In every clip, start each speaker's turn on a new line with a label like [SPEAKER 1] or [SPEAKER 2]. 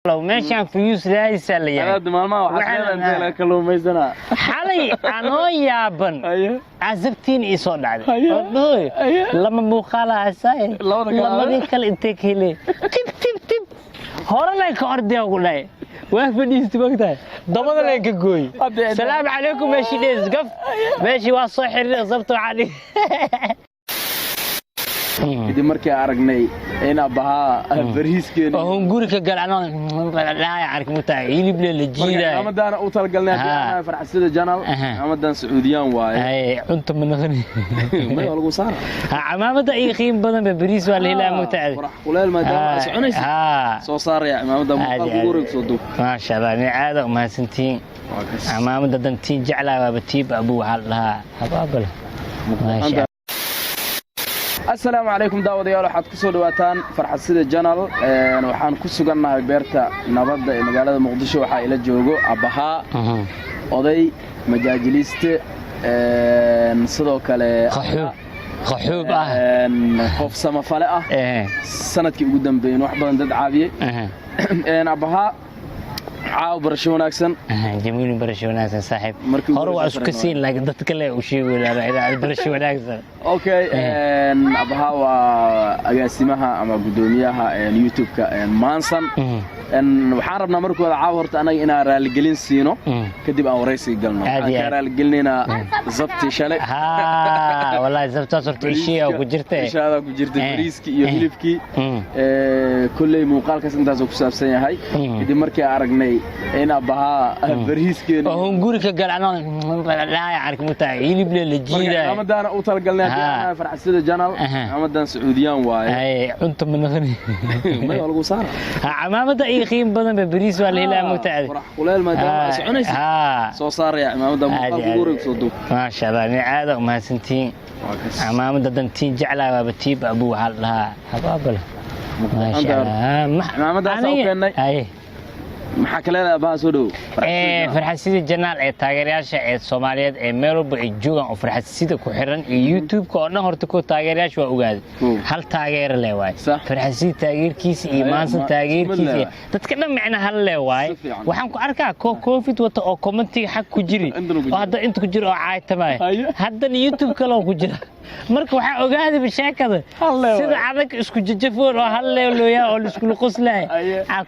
[SPEAKER 1] لو ماشي عن فيوس لا يسال
[SPEAKER 2] أنا دمال ما وحنا نزل كلوميزنا
[SPEAKER 1] حالي أنا يابن عزبتين إيصال عليه لما مخالها ساي لما ذيكل إنتك هلي تب هورا لك أرضي أقول لي وافديست وقتها ضمن لك قوي السلام عليكم ماشي ليز قف ماشي واصح ضبطوا علي
[SPEAKER 2] دي مركي أرجني أنا بها بريسكين
[SPEAKER 1] هم قولك قال أنا لا يعرف متعيني بلا الجيرة
[SPEAKER 2] أمدان أوصل قلنا أنا فرح سيد جنال أمدان سعوديان واي
[SPEAKER 1] أنت من غني
[SPEAKER 2] ما يقولوا صار
[SPEAKER 1] عمامة أي خيم بدن ببريس ولا لا متعب
[SPEAKER 2] فرح قليل ما جاء سعنيس صو صار يا عمامة مقابورك صدق
[SPEAKER 1] ما شاء الله يعني عادة ما سنتين عمامة دنتين جعلها بتيب أبوها لها هبابله ما شاء الله
[SPEAKER 2] السلام عليكم داوديال waxaad ku soo dhawaataan farxad sida channel waxaan ku sugannahay beerta nabadda ee magaalada Muqdisho waxa ila joogo abaha oday majaajiliste sidoo kale
[SPEAKER 1] qaxoob ah
[SPEAKER 2] qof samafale ah sanadkii ugu dambeeyay wax badan dad caabiyay abaha عاو برشة وناكسن
[SPEAKER 1] جميل برشة وناكسن صاحب هرو أسكسين لكن تتكلم وشيء ولا برشة وناكسن
[SPEAKER 2] أوكي أبها وأجسمها أما قدوميها يوتيوب كمانسن waxaan rabnaa markooda caawirta anaga inaan raali gelin siino kadib aan wareysi galno aan raali gelinayna zabti shalay
[SPEAKER 1] wallahi zabta sorti ishii oo ku jirtay
[SPEAKER 2] ishada ku jirtay bariiski iyo hilibki kullay muuqaalkaas intaas ku saabsan yahay kadib markii aan aragnay in abaha bariiskeena
[SPEAKER 1] oo guri ka gal anaa la yaark mutaa hilib la jiida
[SPEAKER 2] amadaan u talgalnay ana farxad sida channel amadaan sacuudiyaan waaye
[SPEAKER 1] cunto min غني
[SPEAKER 2] ma lagu saar
[SPEAKER 1] عمامة قيم بدن ببريس ولا لا متعب
[SPEAKER 2] قليل ما جاء سعنيس صو صار يا عمامة مقابورك صدق
[SPEAKER 1] ما شاء الله يعني عادة ما سنتين عمامة دنتين جعلها بتيب أبوها لها هبابله ما شاء الله
[SPEAKER 2] عمامة سوكني maxaa kale abaha soo dhow
[SPEAKER 1] farxasida janaal ee taageerayaasha ee Soomaaliyeed ee meel walba ay joogan oo farxasida ku xiran iyo YouTube-ka oo dhan horta ku taageerayaasha waa ogaad hal taageero leh waay farxasida taageerkiisa iyo maansan taageerkiisa dadka dhan macna hal leh waay waxaan ku arkaa COVID wata oo commentiga xaq ku jiri oo hadda inta ku jiro oo caaytamay hadda YouTube kale oo ku jira marka waxa ogaaday bishaakada sida adag isku jajafoon oo hal leh looyaa oo isku qoslay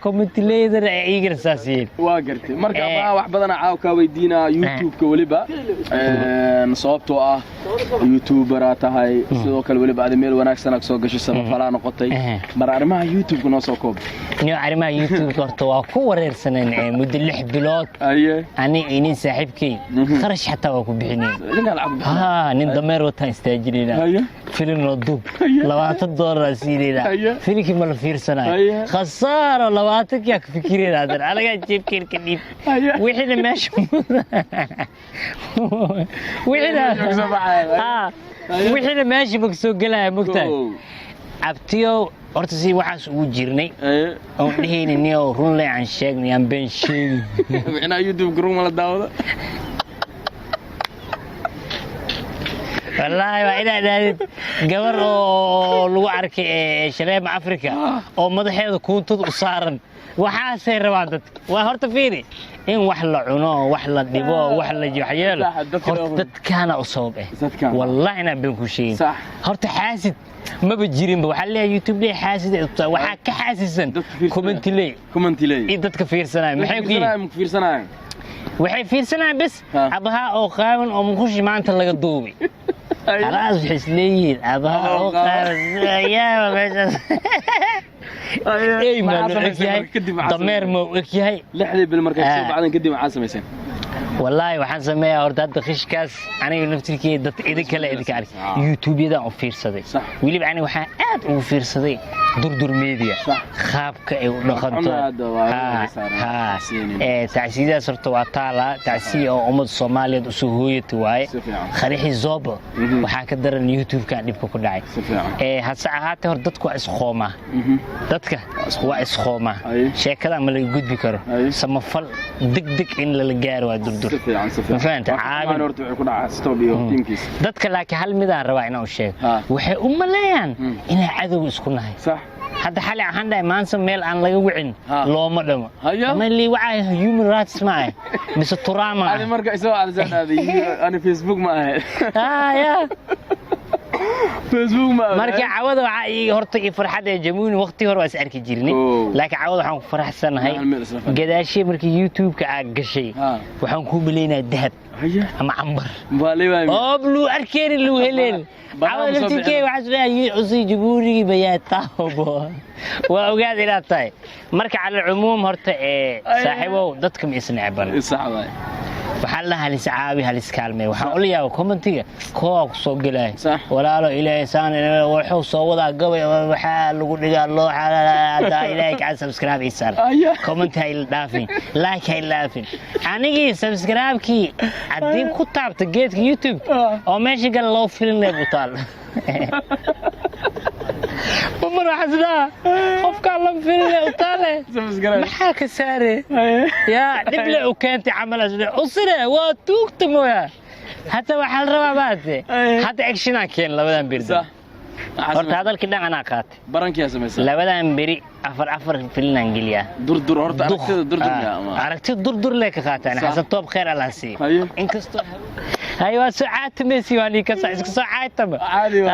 [SPEAKER 1] comment leader ay ساسين
[SPEAKER 2] واقرتي مركب واحد بدنا عاو كويدينا يوتيوب كوليبا صوبته يوتيوبر هاي سو كل وليبا هذا ميل وناكسنك سو غشي سبب فلا نقطي مرارما يوتيوب كنو سو كوب
[SPEAKER 1] نيو ارما يوتيوب كورتو وا كو وريرسنين مد 6 بلود اني اني صاحبكي خرج حتى وا كو بخينين نين دمير وتا استاجرينا فيلم ردوب $20 سيرينا فيلم ما فيرسناي خساره 20 ياك فكرين هذا أنا قاعد أجيب كير كنيب وحنا ماشي وحنا ماشي بسوق لها مقتل عبتيو أرتسي وحاس وجرني أو نهيني نيو رولي عن شيء عن بين شيء
[SPEAKER 2] إحنا يوتيوب كروم على الدعوة
[SPEAKER 1] والله ما إلى ذلك قبر أو لو عرك شريم أفريقيا أو مدحية كنت صارن waxaa rabaa waa horta fiiri in wax la cuno wax la dhibo wax la jixyeelo horta dadkana u sabab wallahi ina been ku sheegin horta xaasid ma bajirin waxa la YouTube leh xaasid waxa ka xaasisan comment leh dadka fiirsanay maxay ku fiirsanay waxay fiirsanay bas abaha oo qaawan oo muxushi maanta laga duubay خلاص حسليين أبها أوقات يا بس إيه ما ضمير موقعي
[SPEAKER 2] لحظة بالمركز بعدين قدم عاصم يسين
[SPEAKER 1] والله waxaan sameeyaa horta hadda khishkaas aniga naftirkeeda dad idin kale idin kaari YouTube-da oo fiirsaday waliba aniga waxaan aad ugu fiirsaday durdur media qaabka ay u dhaqanto tacsiidaas horta waa taala tacsiid oo ummad Soomaaliyeed u soo hooyatay waay khariixi zoobo waxaa ka daran YouTube-ka dhibka ku dhacay hase ahaatee hor dadku waa isqooma dadka waa isqooma sheekada ma laga gudbi karo samafal degdeg in la gaaro waa durdur فهمت عامل
[SPEAKER 2] horta wuxuu ku dhacaa stop iyo teamkiisa
[SPEAKER 1] dadka laakiin hal mid aan rabaa inaan u sheego waxay u maleeyaan inay cadow isku nahay
[SPEAKER 2] sax
[SPEAKER 1] hadda xalay waxaan dhahay maanta meel aan laga wicin looma dhamo
[SPEAKER 2] Hayo.
[SPEAKER 1] ma lii wacay human rights ma ah mise turaama
[SPEAKER 2] أنا مركز سوى على زين هذه أنا فيسبوك ما هي
[SPEAKER 1] ya
[SPEAKER 2] فيسبوك ما
[SPEAKER 1] markii cawada waxa ii horta ii farxad ee jamuuni waqti hore waa is arki jirnay
[SPEAKER 2] Oh.
[SPEAKER 1] laakiin cawada waxaan ku faraxsanahay
[SPEAKER 2] Hal meel isla fadhi.
[SPEAKER 1] gadaashii markii youtube-ka aad gashay waxaan ku maleynaa dahab
[SPEAKER 2] هيا
[SPEAKER 1] ama cambar
[SPEAKER 2] بالي باي
[SPEAKER 1] oo bluu arkeeni luu heleen cawada laftirkeeda waxaa isleeyahay cusii jabuurigii bayaa taabo waa ogaad inaad tahay marka cala cumuum horta saaxiibow dadka ma isnecban
[SPEAKER 2] صح باي
[SPEAKER 1] waxaan la halis caabi halis kaalmay waxaan ula yaabaa commentiga koox ku soo galay
[SPEAKER 2] Sax.
[SPEAKER 1] walaalo ilaahay saan wuxuu soo wadaa gabay waxa lagu dhigaa loo xalaada ilaahay ka subscribe isar
[SPEAKER 2] Aya.
[SPEAKER 1] comment hay dhaafin like hay dhaafin anigii subscribe ki hadii ku taabta geedka youtube oo meesha gal loo filin leh butaal بمر حسنا خوف كان لم فيلم وطالع maxaa ka saare yaa dhible u keentay camal usre waa tuugtamo ya hata waxa la rabaa baate hata action keen labadan birda horta hadalkii dhan anaa qaatay
[SPEAKER 2] barankii sameeyay
[SPEAKER 1] labadan biri afar filan geliya
[SPEAKER 2] durdur horta aragtida
[SPEAKER 1] durdur le ka qaataan xasan toob khair allah si inkastoo ايوه ساعات ميسي واني كسا ساعات تم
[SPEAKER 2] عادي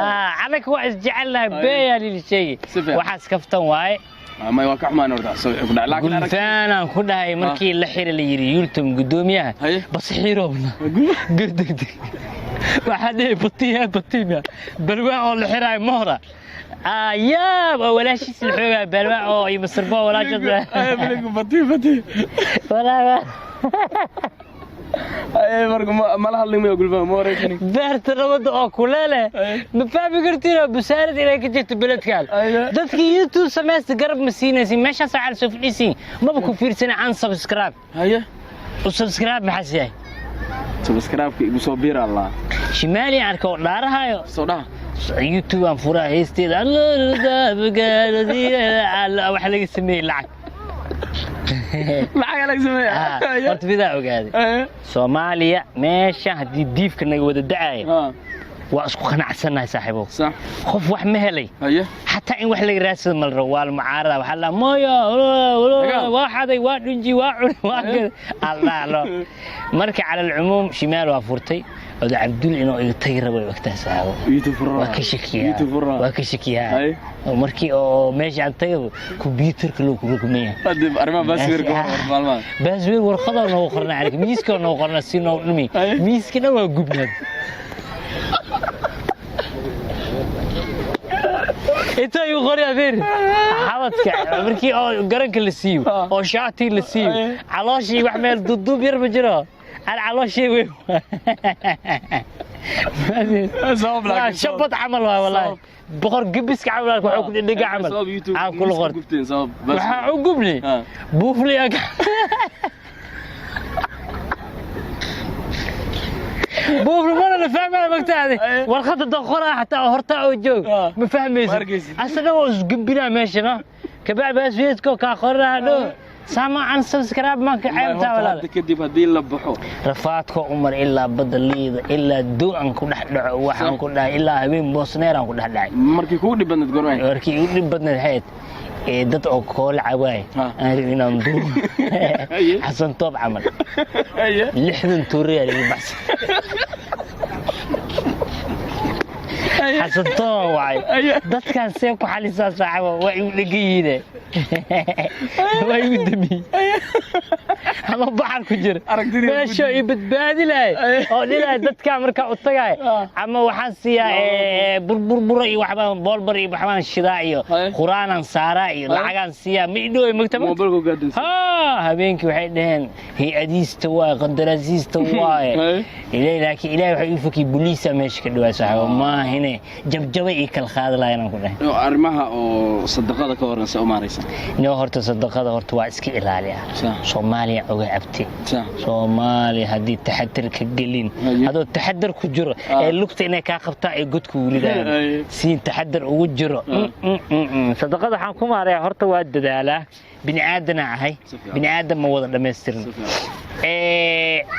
[SPEAKER 1] انا كوا جعلنا بيا للشيء وحاس كفتن واي
[SPEAKER 2] ما يوقع ما نرد سوي لكن
[SPEAKER 1] فانا كلها مركي لا خير اللي يري يلتم قدوميها بس حيرونا قدك واحد بطيمه بلواء ولا حراي مهره يا ولا شيء سلحوها بلواء او يمسربوا ولا جد
[SPEAKER 2] بطي
[SPEAKER 1] ولا
[SPEAKER 2] اي مرق ما لها اللي ما يقول ما وريتني
[SPEAKER 1] بارت رمض او كولاله ما فاهم قرتينا بسارد الى كجت بلد قال ددك يوتيوب سميست قرب مسينسي ماشا ساعه سفليسي ما بكون فيرسنا عن سبسكرايب
[SPEAKER 2] هيا
[SPEAKER 1] وسبسكرايب ما حسيا
[SPEAKER 2] سبسكرايب بصوبير الله
[SPEAKER 1] شمالي عنكو دارهايو
[SPEAKER 2] صدا
[SPEAKER 1] يوتيوب ان فرا هيستيد الله بقال دي waxa laga sameeyay lacag
[SPEAKER 2] lacag laga sameeyay
[SPEAKER 1] horta bidaa ogaade Soomaaliya meesha hadii diifka naga wada dacay waa isku qanacsanahay saaxiibo
[SPEAKER 2] صح
[SPEAKER 1] qof wax ma helay
[SPEAKER 2] هيا
[SPEAKER 1] حتى in wax laga raadsado mal rawaal mucaarada waxa la mooyo waxaday waa dhunji waa cun waa Allah lo marka cala al-umum shimaal waa furtay oo Abdul inuu iga tagi rabo waqtaas ahaw waa ka shakiya markii oo meesha aan tagay computerka loo ku rukumay
[SPEAKER 2] hadii arrimaha basweerka maalmaha
[SPEAKER 1] basweer warqada noo qornaa arag miiska noo qornaa si noo dhumi miiskana waa gubnad inta uu qoriya beer xawadka markii oo garanka la siiyo oo shaati la siiyo calooshii wax meel dudub yar ma jiro على علاشي وين شبط عمل والله بقر قبس عمل وحو دغ عمل عن كل غرد وحو قبني بوفلي بوفلي ما انا فاهم انا مقتادي والخط دخلها حتى هرتا او جوج ما فهميس اصلا قبنا ماشينا كبع بس فيسكو كاخرنا سامع عن سبسكرايب ما كعيبتا ولا
[SPEAKER 2] كدب هدي لا بخو
[SPEAKER 1] رفاadko umar ila badaliida ila duucan ku dhaxdhaco waxaan ku dhahay ila habeen boosneer aan ku dhaxdhacay
[SPEAKER 2] markii ku dhibadnad goormay
[SPEAKER 1] markii u dhibadnad hayd dad oo kool cawaay aan inaan duu xasan toob camal 60 tuuriyaal iyo bas حسن طوعي دت كان سيف حاليسا صاحبه واي دغييده واي ودمي هذا بحر كجير ماشي يبدبادي لاي oo dhilaa dadka marka u tagay ama waxaan siyaa burbur iyo waxba boolbar iyo waxaan shidaa iyo quraanan saara iyo lacagan siyaa midooy magtaba
[SPEAKER 2] mobilku gaadin
[SPEAKER 1] habeenkii waxay dhaheen hay'adiista waa qandarasiista waa ilaahay laakiin ilaahay waxa uu fakii booliisa meesha ka dhawaa saaxiibo ma hine jabjaba iyo kala qaadalaayaan ku dhahay
[SPEAKER 2] arrimaha oo sadaqada ka waran soo maaraysan
[SPEAKER 1] noo horta sadaqada horta waa iska ilaaliya Soomaaliya oga abti Soomaaliya hadii taxaddar ka gelin hadoo taxaddar ku jiro ee lugta inay ka qabtaa ay godku wulidaan si taxaddar ugu jiro sadaqada waxaan ku maareeyaa horta waa dadaalaa bini aadan ahay
[SPEAKER 2] Safiyan.
[SPEAKER 1] bini aadan ma wada dhameystirin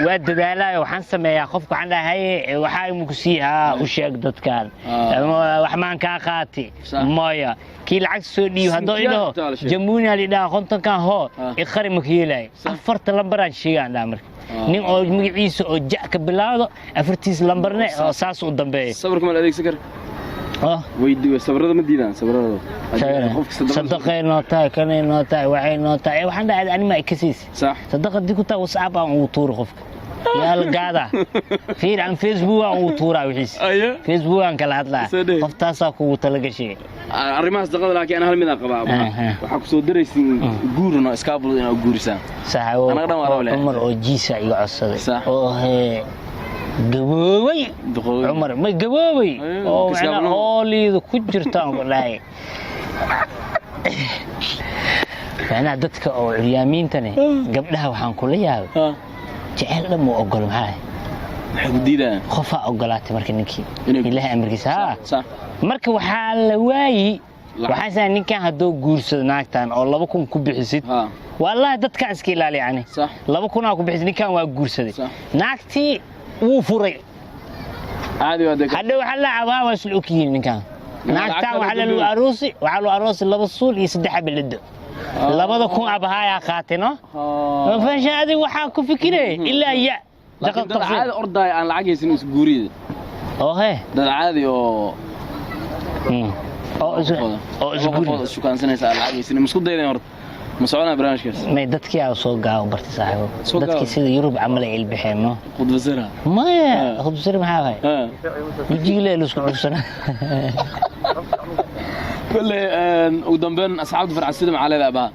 [SPEAKER 1] waa dadaalaya waxaan sameeyaa qofka waxaan dhahay waxaa imu ku sii u sheeg dadkan wax maan kaa qaati
[SPEAKER 2] Sax.
[SPEAKER 1] maya kii lacag soo dhiibo haddoo idhaho
[SPEAKER 2] Sintiyaal sheeg.
[SPEAKER 1] jamuuni ali dhaha kontonkan hoo iqari ma ka yeelaayo
[SPEAKER 2] Sax.
[SPEAKER 1] 4 lambaraan sheegaan dhaha marka nin oo magaciisa oo ja ka bilaawdo 4tiis lambarne oo saas u dambeeyo
[SPEAKER 2] صبرك ما الأديك سكر ويدي صبرده ما ديدان صبرده
[SPEAKER 1] صدقي نوتاي كان نوتاي وحي نوتاي waxaan dhahay anima ikasiis
[SPEAKER 2] صح
[SPEAKER 1] صدقه dii ku taa WhatsApp aan uu tuuro qofka yaa la gaada fiir aan Facebook aan uu tuuraa wixiis Facebook aan kala hadlaa qoftaas ku talagashay
[SPEAKER 2] arrimahaas daqada laakiin hal mid aan qabaa waxa ku soo daraysin guurno iskaabul in aan guurisaan
[SPEAKER 1] saxawo Umar oo jiisa iga codsaday oo gaboobay Umar ma gaboobay oo macna ooliida ku jirtaan ku dhahay ana dadka oo ciyaamiintane gabdhaha waxaan kula yaabay jecel dhamo ogol maxay
[SPEAKER 2] waxay diidaan
[SPEAKER 1] qofa ogolaatay marka ninkii ilaahay amarkiisa marka waxaa la waayay waxaan saar ninkan hadoo guursado naagtan oo 2000 ku bixisid wallahi dadka iska ilaaliyaan 2000 ku bixisid ninkan waa guursaday naagtii wuu furay
[SPEAKER 2] عادي ودك
[SPEAKER 1] هذا وحلا عباوة سلوكيين نكان ناكتان وحلا لو أروسي لبا صول يسدح بلده لبا كون أبها يا خاتنا ما فيش هذه وحاكو فكرة إلا هي
[SPEAKER 2] لكن ده عادي أرضي عن العقل سنوس جوريد
[SPEAKER 1] هي
[SPEAKER 2] ده عادي شو كان سنة سأل العقل سنة مسكوت ده أرض مسعونا برانش كيس
[SPEAKER 1] ما يدتكي أو سوق أو برت صاحبه دتكي سيد يوروب عمل البحينه
[SPEAKER 2] خد وزيرها
[SPEAKER 1] ما خد وزير معاه يجي له لسه سنة
[SPEAKER 2] كل ودنبن أصحاب فرع السيد مع علي أبها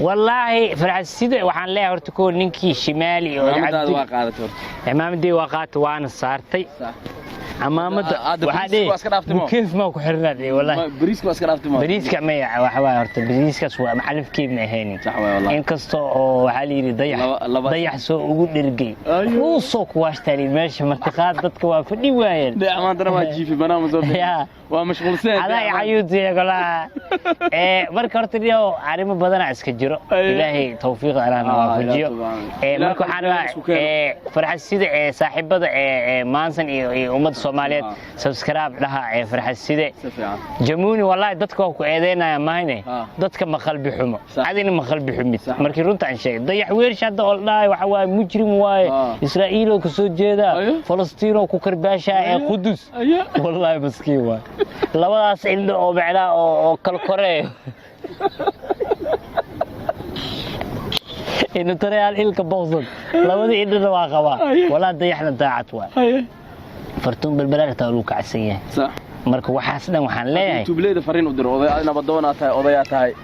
[SPEAKER 1] والله فرع السيد وحن لا هرتكون نكي شمالي إمام دي وقعت وأنا صارتي عمامة وحدي كيف ما كحرنا دي والله
[SPEAKER 2] بريسك بس كرافت ما
[SPEAKER 1] بريسك ما وحوا هرت بريسك سوا محلف كيف نهيني
[SPEAKER 2] صح والله
[SPEAKER 1] إن كستو وحالي ضيح سو وقول نرجع وصوك واشتري ماشي مرتقات ضدك وافدي وايد
[SPEAKER 2] ده ما درا ما جي في بنام زوجي ومشغول سنة
[SPEAKER 1] هذا يعيود يا قلا مرك هرت اليوم عارم بدنا اسكجرو إلهي توفيق على نوافجيو مرك حنا فرح السيد صاحب بضع مانسن أمد Soomaaliyeed subscribe laha farxaside jamuuni wallahi dadka ku eedeynaya maayne dadka ma qalbi xumo adina ma qalbi xumid markii runta aan sheegay dayax weershada oo dhaay waxa waa mujrim waaye Israa'iil oo ka soo jeeda Falastiin oo ku karbaasha ee Qudus wallahi maskiin waa labadaas indho oo macna oo kala koreeyo inuu tareeyal ilka boqsad labadii indho waa qaba wala dayaxna daacad waa فرتون بالبلاد تقولوا كعسية
[SPEAKER 2] صح
[SPEAKER 1] مركو وحاسنا وحن ليه
[SPEAKER 2] تبليد فرين ودر أنا بدونا تاي أضيع تاي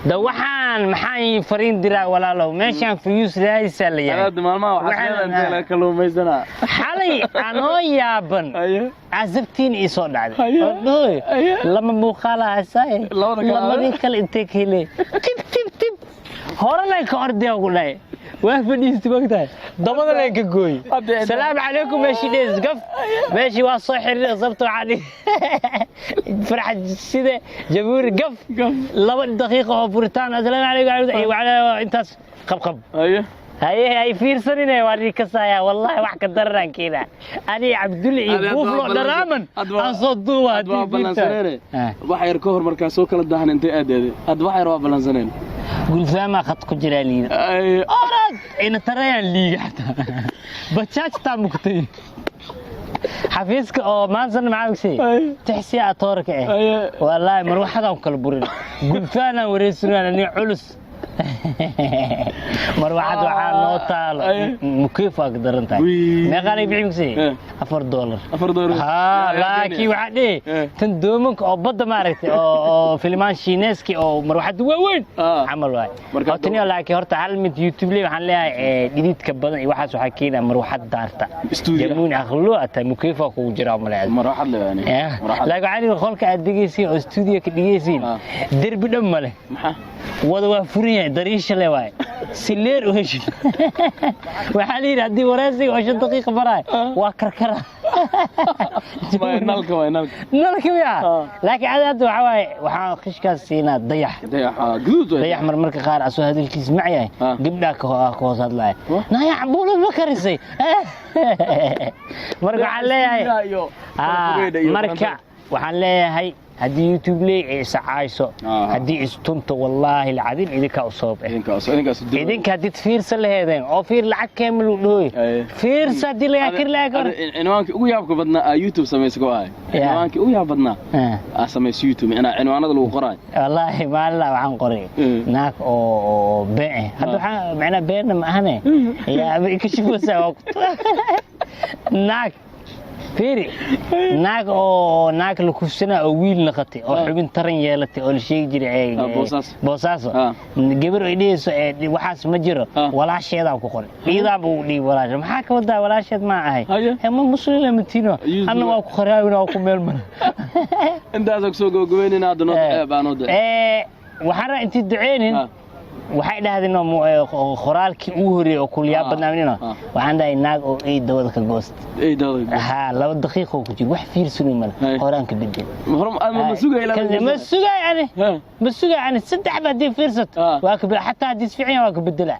[SPEAKER 1] ده وحن محاي فرين درا ولا لو ماشي في يوس لا يسال يعني
[SPEAKER 2] هذا ما وحنا أنت لك لو ميزنا
[SPEAKER 1] حالي أنا يابن عزبتين إيصال على لما مخالة هساي لما ذيكل إنتك هلي تب هورا لك أرضي أقول لي وافني استبقتها ضمن لك الجوي السلام عليكم ماشي ناس قف ماشي واصحي ضبطوا علي فرحة سيدة جمهور قف لبن دقيقة وبرتان السلام عليكم وعلى انت قب
[SPEAKER 2] ايوه
[SPEAKER 1] هاي فير سنين واريك سايا والله واحد دران كذا انا عبد الله بوفلو درامن اصدوا
[SPEAKER 2] ادوا بلانسنين waxa yar ka hor markaa soo kala daahan intay aadade ad waxa yar waa balansaneen
[SPEAKER 1] قول فما خط كجرالين أراد إن ترى لي حتى بتشاش تامكتي حفيزك أو ما نزل معك شيء تحسي أطورك إيه والله مروح هذا وكل برين قول فانا وريسنا أني علس مروحة وحال نوتال مكيف أقدر أنت ما قال يبيعك شيء $4 ها لكن واحد إيه تندومك أو بده ما عرفت أو فيلمان شينيسكي أو مروحة وين عمل واحد أو تاني لكن هرت علمت يوتيوب لي وحن لها جديد كبدن واحد سحكينا مروحة دارتا جمون أخلوه أنت مكيف أكو جرام العاد
[SPEAKER 2] مروحة له يعني
[SPEAKER 1] لكن عادي خلك أدقيسين أو استوديو كدقيسين درب دم له وده وفرني دريش له واي سلير وهش وحالي هدي وراسي وعشان دقيقة براي وكركرة
[SPEAKER 2] نالك
[SPEAKER 1] نالك ويا لكن هذا وحواي وحا خشكاس سينا ضيح
[SPEAKER 2] قدود
[SPEAKER 1] ضيح مرمرك قار أسو هذا الكيس معي قبلك كوس هذا نا يا عبولة ما كرسي مركا عليه مركا وحالي هاي هدي يوتيوب لي عيسو هدي استنتو والله العظيم إذنك أصوب إذنك هدي تفيرس اللي هذين أو فير لعك كامل ودوي فيرس هدي اللي يأكل لك
[SPEAKER 2] عنوانك وياك بدنا يوتيوب سميسكو هاي عنوانك وياك بدنا سميس يوتيوب أنا عنوانات اللي قرأي والله
[SPEAKER 1] ما الله وعن قري ناك أو بيع هذا معنا بيعنا ما هنا يا بيكشفوا سوا ناك فيري naag la kufsana oo wiil naqatay oo xubin taran yeelatay oo la sheegi jiray boosaaso gabar ay dhiyeyso waxaas ma jiro walaasheedaan ku qoray iyada buu dhii walaasha maxaa ka wadaa walaasheed ma ahay ma muslim ma tiino anna waa ku qaraawina oo ku meel mar
[SPEAKER 2] intaas oo soo gogoweynina adno baanood
[SPEAKER 1] waxaan intii duceenin waxay dhahdeen qoraalkii uu horeeyay oo kulliya badnaanina waxaan dhahay naag oo ay dawada ka goost ay dawada ha 2 daqiiqo ku jir wax fiirsanay mal qoraanka bedel ma sugay ani saddex baad fiirsat waa ka hatta hadii fiican waa ka bedela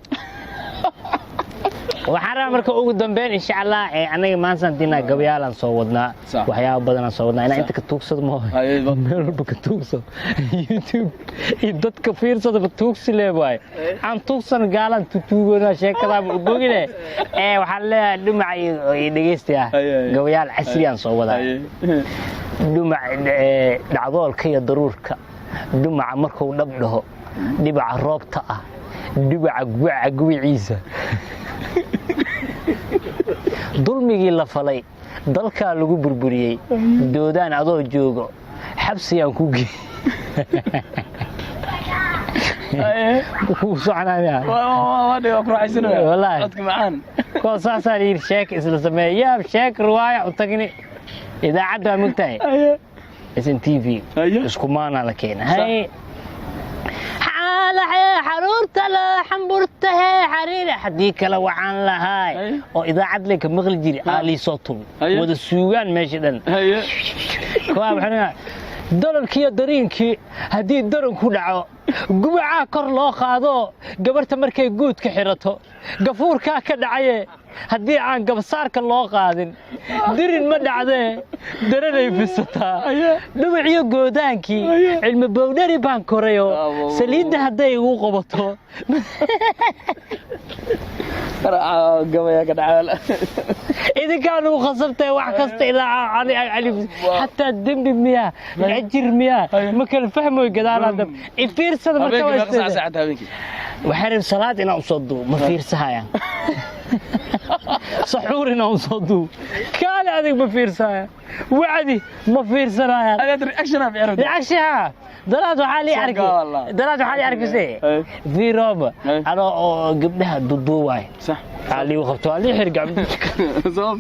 [SPEAKER 1] waxaan marka ugu dambeyn insha Allah anaga maanta dina gabayaalan soo wadnaa waxyaabo badan soo wadnaa inaan inta ka tuugsado ma meel walba ka tuugsado YouTube dadka fiirsada ba tuugsi leeyahay aan tuugsan gaalan tuugona sheekada u bogine waxaan leeyahay dhumac iyo dhageystayaa gabayaal casri aan soo wadaa dhumac dhacdoolka iyo daruurka dhumac markuu dhab dhaho dhibaca roobta ah dhibaca guwiciisa dulmigii la falay dalka lagu burburiyay doodaan adoo joogo xabsiyaan ku geey ku soconaya wallahi dadka macaan ko saasaan sheek isla sameeyay sheek riwaaya u tagni idaacada mugtahay SNTV isku maana la keenay حرورت لا حنبرته حرير حديك لو عن لهاي وإذا عدلك مغل جري آلي صوتهم وذا السوغان ماشي دن كواب حنا دولكي درينكي هدي درن كدعو قبعا كور لو قادو قبرت مركي قود كحيرته قفوركا كدعيه هدي عن قبصارك لو قادن درين ما دعده درنay fisataa dhubiyo goodaankii cilmi bowdari baan korayo saliida haday ugu qabato gabaya ka dhacal idinkaan uu qasabtay wax kasta ilaa ani alif hatta dambi miya ajir miya ma kala fahmoy gadaalada fiirsada marka waxaan salaad inaan u soo duu ma fiirsahayaan صحورنا وصدو كان هذيك ما فيرسايا وعدي ما فيرسايا هذا رياكشن بعرف رياكشن دلاتو حالي اركي سي في روبا انا قبلها دودو واي صح علي وقفتو علي حرق صوب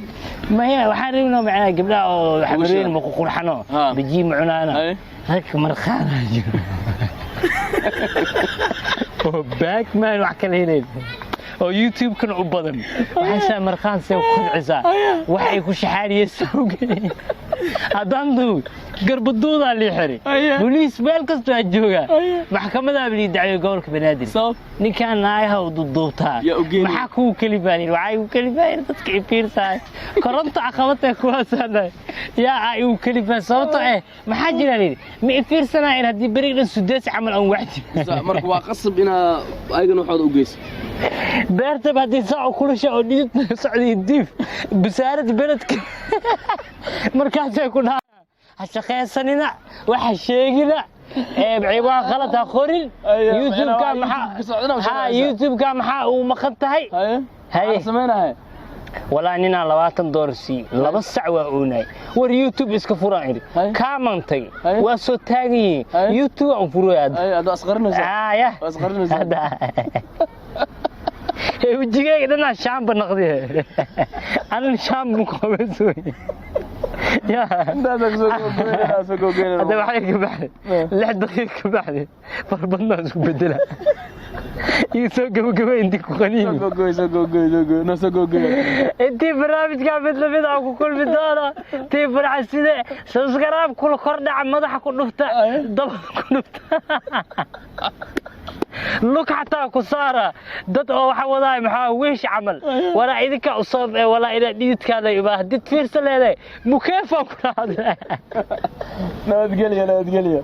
[SPEAKER 1] ما هي waxaan rabnaa macna gabdhaha oo xamreen ma qurxano biji macnaana هيك مرخانه باك مان wax kale heelay oo YouTube kan u badan waxa markaan soo qudcisa waxay ku shaxaariyay adandu garbadooda li xiri booliis meel kasta jooga maxkamada bili dacay gobolka banaadir ninkan naayaha u duubta waxa ku kalibaanay waxay ku kalibaanay dadka fiirsaay koronto aqabada ku haasana yaa ay u kalibaan sababtoo maxaa jiraan ma fiirsanaa hadii bariidan sudees amal aan waxdi
[SPEAKER 2] marka waa qasab ina aygan waxaad u geys
[SPEAKER 1] beerta badii saac kula soo dhid socdii diif bisaarad beledka markaas ay ku dhaha shaqaysanina waxa sheegina بعيبان غلط أخورين يوتيوب كان محا يوتيوب كان محا ومخد هاي
[SPEAKER 2] هاي سمينا هاي
[SPEAKER 1] ولا نينا لواتن دورسي لبس سعوة أوناي ور يوتيوب إسكفوران كامان تي واسو تاغي يوتيوب أنفروياد
[SPEAKER 2] هذا أصغرنا
[SPEAKER 1] زي يا
[SPEAKER 2] أصغرنا زي
[SPEAKER 1] هذا وجيجي أنا شام بنقضيه أنا شام مقابل يا
[SPEAKER 2] هذا
[SPEAKER 1] هذا وحيك بعد 6 دقائق بعد فربنا بدلها يسوق قبل انت قديم انت برنامج قاعد مثل كل بدانا تي فرح سيده سبسكرايب كل كردع مدح كدفتا دب كدفتا لوك حتى كسارة دد oo waxa wadaay maxaa wiish camal wala idinka usoo wala ila dhididkaada iba hadii fiirsan leedahay mukeefan ku raad
[SPEAKER 2] nabadgelyo